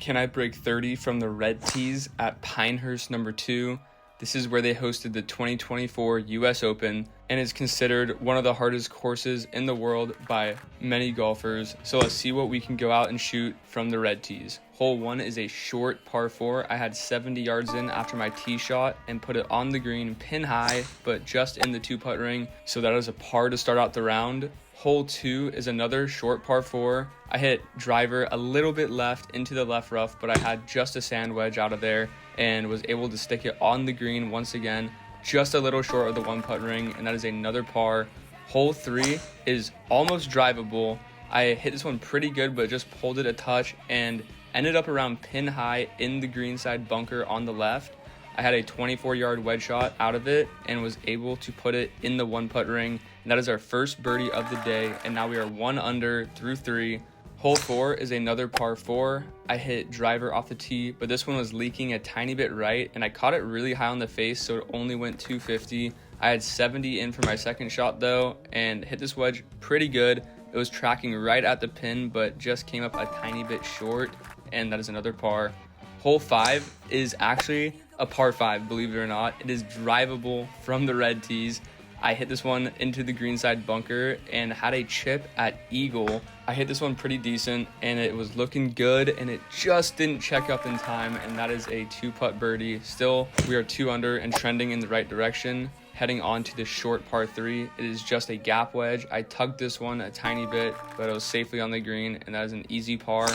Can I break 30 from the red tees at Pinehurst No. 2? This is where they hosted the 2024 US Open and is considered one of the hardest courses in the world by many golfers. So let's see what we can go out and shoot from the red tees. Hole 1 is a short par 4. I had 70 yards in after my tee shot and put it on the green pin high, but just in the 2-putt ring. So that is a par to start out the round. Hole 2 is another short par 4. I hit driver a little bit left into the left rough, but I had just a sand wedge out of there and was able to stick it on the green once again, just a little short of the 1-putt ring, and that is another par. Hole 3 is almost drivable. I hit this one pretty good, but just pulled it a touch and ended up around pin high in the greenside bunker on the left. I had a 24-yard wedge shot out of it and was able to put it in the 1-putt ring. And that is our first birdie of the day, and now we are 1 under through 3. Hole 4 is another par 4. I hit driver off the tee, but this one was leaking a tiny bit right, and I caught it really high on the face, so it only went 250. I had 70 in for my second shot though, and hit this wedge pretty good. It was tracking right at the pin, but just came up a tiny bit short, and that is another par. Hole 5 is actually a par 5, believe it or not. It is drivable from the red tees. I hit this one into the greenside bunker and had a chip at eagle. I hit this one pretty decent and it was looking good, and it just didn't check up in time, and that is a 2-putt birdie. Still, we are 2 under and trending in the right direction. Heading on to the short par 3, it is just a gap wedge. I tugged this one a tiny bit, but it was safely on the green, and that is an easy par.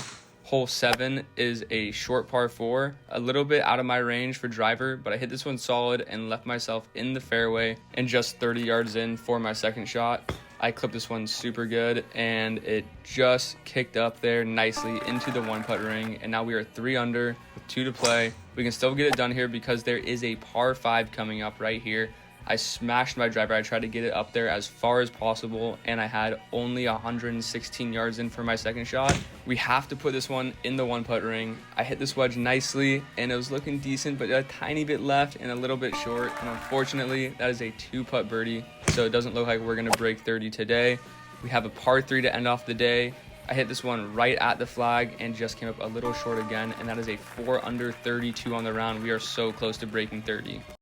Hole 7 is a short par 4, a little bit out of my range for driver, but I hit this one solid and left myself in the fairway and just 30 yards in for my second shot. I clipped this one super good, and it just kicked up there nicely into the 1-putt ring, and now we are 3 under with 2 to play. We can still get it done here because there is a par 5 coming up right here. I smashed my driver. I tried to get it up there as far as possible, and I had only 116 yards in for my second shot. We have to put this one in the 1-putt ring. I hit this wedge nicely, and it was looking decent, but a tiny bit left and a little bit short, and unfortunately, that is a 2-putt birdie, so it doesn't look like we're going to break 30 today. We have a par 3 to end off the day. I hit this one right at the flag and just came up a little short again, and that is a 4 under 32 on the round. We are so close to breaking 30.